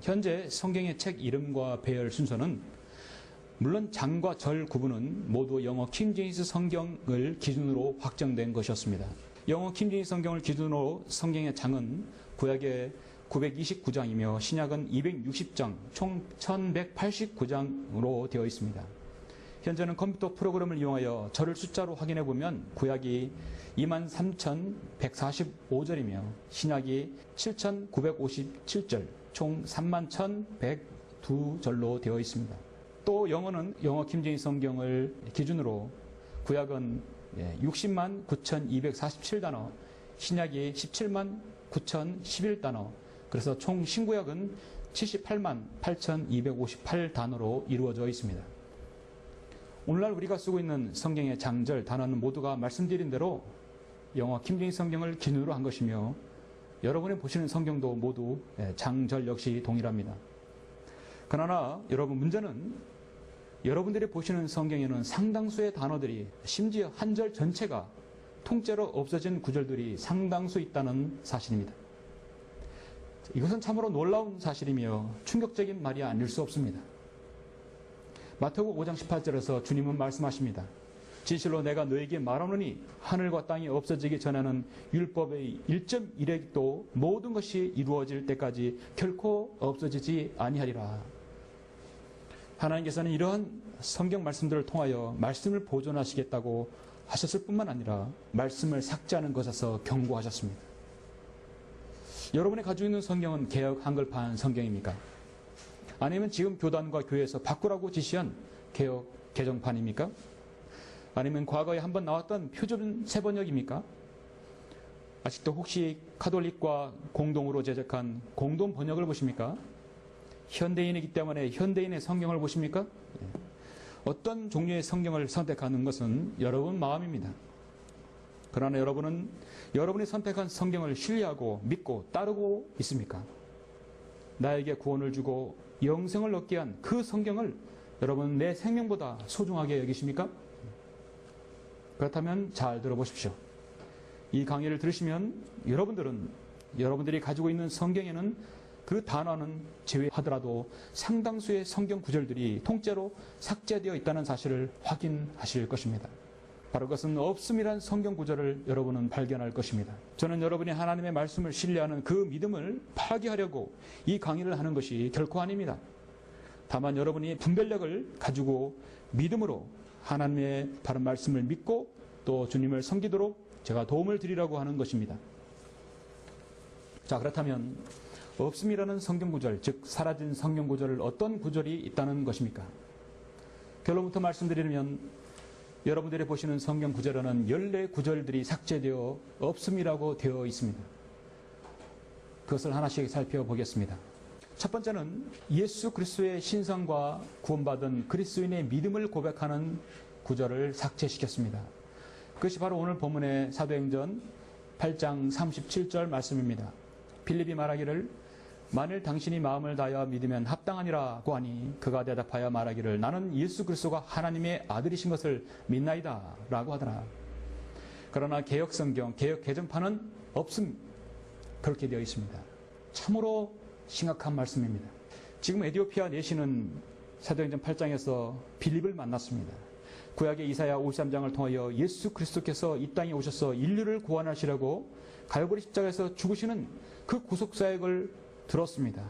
현재 성경의 책 이름과 배열 순서는 물론 장과 절 구분은 모두 영어 킹제임스 성경을 기준으로 확정된 것이었습니다. 영어 킹제임스 성경을 기준으로 성경의 장은 구약의 929장이며 신약은 260장, 총 1189장으로 되어 있습니다. 현재는 컴퓨터 프로그램을 이용하여 절을 숫자로 확인해 보면 구약이 23,145절이며 신약이 7,957절, 총 31,102절로 되어 있습니다. 또 영어는 영어 킹제임스 성경을 기준으로 구약은 60만 9,247단어, 신약이 17만 9,011단어, 그래서 총 신구약은 78만 8,258단어로 이루어져 있습니다. 오늘날 우리가 쓰고 있는 성경의 장절, 단어는 모두가 말씀드린 대로 영어 킹제임스 성경을 기준으로 한 것이며 여러분이 보시는 성경도 모두 장절 역시 동일합니다. 그러나 여러분, 문제는 여러분들이 보시는 성경에는 상당수의 단어들이, 심지어 한 절 전체가 통째로 없어진 구절들이 상당수 있다는 사실입니다. 이것은 참으로 놀라운 사실이며 충격적인 말이 아닐 수 없습니다. 마태복음 5장 18절에서 주님은 말씀하십니다. 진실로 내가 너에게 말하노니 하늘과 땅이 없어지기 전에는 율법의 1.1획도 모든 것이 이루어질 때까지 결코 없어지지 아니하리라. 하나님께서는 이러한 성경 말씀들을 통하여 말씀을 보존하시겠다고 하셨을 뿐만 아니라 말씀을 삭제하는 것에서 경고하셨습니다. 여러분이 가지고 있는 성경은 개역 한글판 성경입니까? 아니면 지금 교단과 교회에서 바꾸라고 지시한 개역 개정판입니까? 아니면 과거에 한번 나왔던 표준 세번역입니까? 아직도 혹시 카톨릭과 공동으로 제작한 공동 번역을 보십니까? 현대인이기 때문에 현대인의 성경을 보십니까? 어떤 종류의 성경을 선택하는 것은 여러분 마음입니다. 그러나 여러분은 여러분이 선택한 성경을 신뢰하고 믿고 따르고 있습니까? 나에게 구원을 주고 영생을 얻게 한 그 성경을 여러분 내 생명보다 소중하게 여기십니까? 그렇다면 잘 들어보십시오. 이 강의를 들으시면 여러분들이 가지고 있는 성경에는 그 단어는 제외하더라도 상당수의 성경 구절들이 통째로 삭제되어 있다는 사실을 확인하실 것입니다. 바로 그것은 없음이란 성경 구절을 여러분은 발견할 것입니다. 저는 여러분이 하나님의 말씀을 신뢰하는 그 믿음을 파괴하려고 이 강의를 하는 것이 결코 아닙니다. 다만 여러분이 분별력을 가지고 믿음으로 하나님의 바른 말씀을 믿고 또 주님을 섬기도록 제가 도움을 드리려고 하는 것입니다. 자, 그렇다면 없음이라는 성경 구절, 즉 사라진 성경 구절을 어떤 구절이 있다는 것입니까? 결론부터 말씀드리면 여러분들이 보시는 성경 구절에는 14구절들이 삭제되어 없음이라고 되어 있습니다. 그것을 하나씩 살펴보겠습니다. 첫 번째는 예수 그리스도의 신성과 구원받은 그리스도인의 믿음을 고백하는 구절을 삭제시켰습니다. 그것이 바로 오늘 본문의 사도행전 8장 37절 말씀입니다. 빌립이 말하기를 만일 당신이 마음을 다하여 믿으면 합당하니라고 하니 그가 대답하여 말하기를 나는 예수 그리스도가 하나님의 아들이신 것을 믿나이다 라고 하더라. 그러나 개역성경, 개역개정판은 없음, 그렇게 되어 있습니다. 참으로 심각한 말씀입니다. 지금 에디오피아 내시는 사도행전 8장에서 빌립을 만났습니다. 구약의 이사야 53장을 통하여 예수 그리스도께서 이 땅에 오셔서 인류를 구원하시려고 갈보리 십자가에서 죽으시는 그 구속사역을 들었습니다.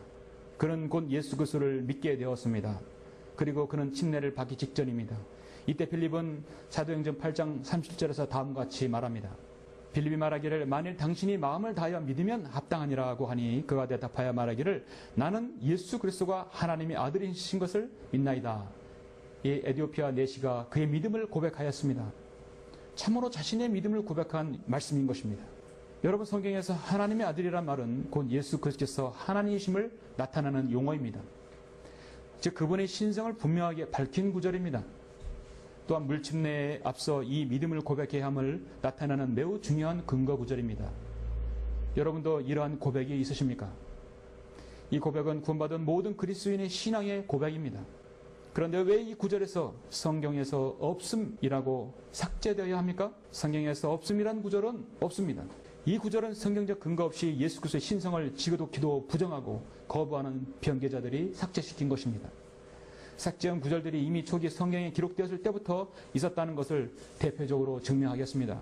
그는 곧 예수 그리스도를 믿게 되었습니다. 그리고 그는 침례를 받기 직전입니다. 이때 빌립은 사도행전 8장 30절에서 다음과 같이 말합니다. 빌립이 말하기를 만일 당신이 마음을 다하여 믿으면 합당하니라고 하니 그가 대답하여 말하기를 나는 예수 그리스도가 하나님의 아들이신 것을 믿나이다. 이 에디오피아 내시가 그의 믿음을 고백하였습니다. 참으로 자신의 믿음을 고백한 말씀인 것입니다. 여러분, 성경에서 하나님의 아들이란 말은 곧 예수 그리스도께서 하나님이심을 나타내는 용어입니다. 즉 그분의 신성을 분명하게 밝힌 구절입니다. 또한 물침례에 앞서 이 믿음을 고백해야 함을 나타내는 매우 중요한 근거 구절입니다. 여러분도 이러한 고백이 있으십니까? 이 고백은 구원받은 모든 그리스도인의 신앙의 고백입니다. 그런데 왜 이 구절에서 성경에서 없음이라고 삭제되어야 합니까? 성경에서 없음이란 구절은 없습니다. 이 구절은 성경적 근거 없이 예수 그리스도의 신성을 지고독히도 부정하고 거부하는 변개자들이 삭제시킨 것입니다. 삭제한 구절들이 이미 초기 성경에 기록되었을 때부터 있었다는 것을 대표적으로 증명하겠습니다.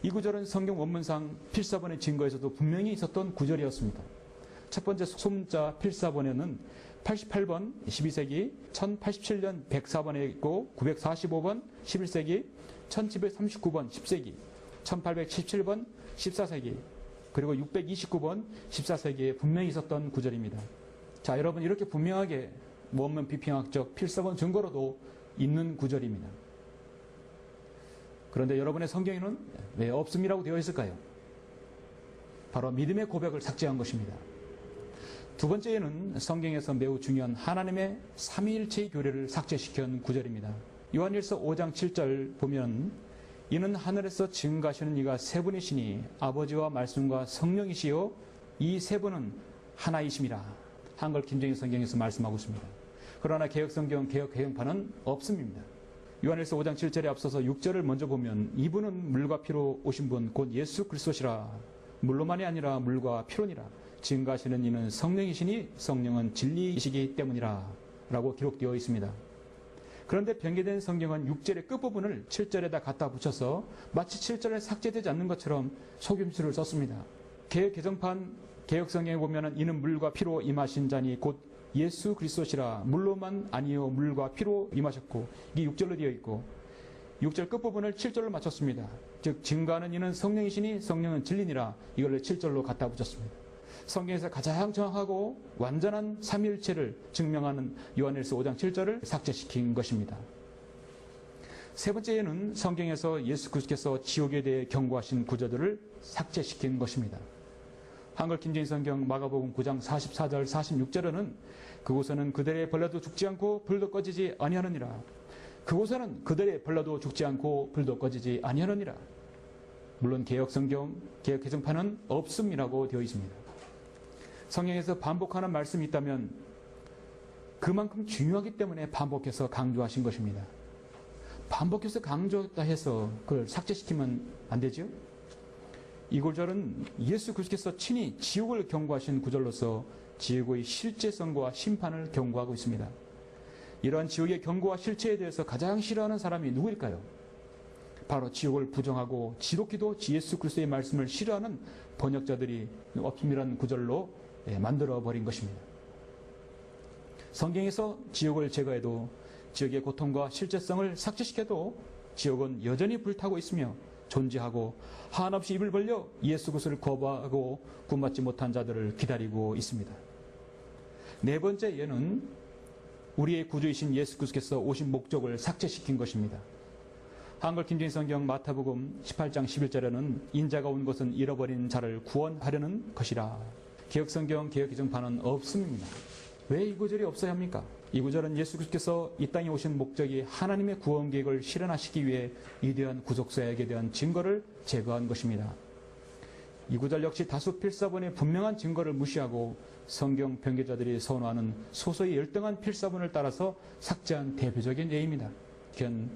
이 구절은 성경 원문상 필사본의 증거에서도 분명히 있었던 구절이었습니다. 첫 번째 소문자 필사본에는 88번 12세기, 1087년 104번에 있고 945번 11세기, 1739번 10세기, 1817번 14세기, 그리고 629번 14세기에 분명히 있었던 구절입니다. 자, 여러분, 이렇게 분명하게 원문 비평학적 필사본 증거로도 있는 구절입니다. 그런데 여러분의 성경에는 왜 없음이라고 되어 있을까요? 바로 믿음의 고백을 삭제한 것입니다. 두 번째에는 성경에서 매우 중요한 하나님의 삼위일체의 교례를 삭제시킨 구절입니다. 요한일서 5장 7절 보면 이는 하늘에서 증거하시는 이가 세 분이시니 아버지와 말씀과 성령이시요 이 세 분은 하나이심이라. 한글 김정일 성경에서 말씀하고 있습니다. 그러나 개혁성경 개혁개정판은 없음입니다. 요한일서 5장 7절에 앞서서 6절을 먼저 보면 이분은 물과 피로 오신 분 곧 예수 그리스도시라. 물로만이 아니라 물과 피로니라. 증거하시는 이는 성령이시니 성령은 진리이시기 때문이라 라고 기록되어 있습니다. 그런데 변개된 성경은 6절의 끝부분을 7절에다 갖다 붙여서 마치 7절에 삭제되지 않는 것처럼 속임수를 썼습니다. 개혁개정판 개혁성경에 보면 이는 물과 피로 임하신 자니 곧 예수 그리스도시라. 물로만 아니요 물과 피로 임하셨고, 이게 6절로 되어 있고 6절 끝부분을 7절로 맞췄습니다. 즉 증거하는 이는 성령이시니 성령은 진리니라. 이걸 7절로 갖다 붙였습니다. 성경에서 가장 정확하고 완전한 삼위일체를 증명하는 요한일서 5장 7절을 삭제시킨 것입니다. 세 번째에는 성경에서 예수 그리스도께서 지옥에 대해 경고하신 구절들을 삭제시킨 것입니다. 한글 김정일 성경 마가복음 9장 44절 46절에는 그곳에는 그들의 벌레도 죽지 않고 불도 꺼지지 아니하느니라. 그곳에는 그들의 벌레도 죽지 않고 불도 꺼지지 아니하느니라. 물론 개혁성경 개혁개정판은 없음이라고 되어 있습니다. 성경에서 반복하는 말씀이 있다면 그만큼 중요하기 때문에 반복해서 강조하신 것입니다. 반복해서 강조했다 해서 그걸 삭제시키면 안 되죠? 이 구절은 예수 그리스도께서 친히 지옥을 경고하신 구절로서 지옥의 실제성과 심판을 경고하고 있습니다. 이러한 지옥의 경고와 실체에 대해서 가장 싫어하는 사람이 누구일까요? 바로 지옥을 부정하고 지독히도 예수 그리스도의 말씀을 싫어하는 번역자들이 없음이라는 구절로 만들어버린 것입니다. 성경에서 지옥을 제거해도 지옥의 고통과 실제성을 삭제시켜도 지옥은 여전히 불타고 있으며 존재하고 한없이 입을 벌려 예수 그리스도를 거부하고 구원받지 못한 자들을 기다리고 있습니다. 네 번째 예는 우리의 구주이신 예수 그리스도께서 오신 목적을 삭제시킨 것입니다. 한글 김정일 성경 마태복음 18장 11절에는 인자가 온 것은 잃어버린 자를 구원하려는 것이라. 개혁성경 개혁개정판은 없습니다. 왜 이 구절이 없어야 합니까? 이 구절은 예수 그리스도께서 이 땅에 오신 목적이 하나님의 구원 계획을 실현하시기 위해 위대한 구속사역에 대한 증거를 제거한 것입니다. 이 구절 역시 다수 필사본의 분명한 증거를 무시하고 성경 변개자들이 선호하는 소소히 열등한 필사본을 따라서 삭제한 대표적인 예입니다.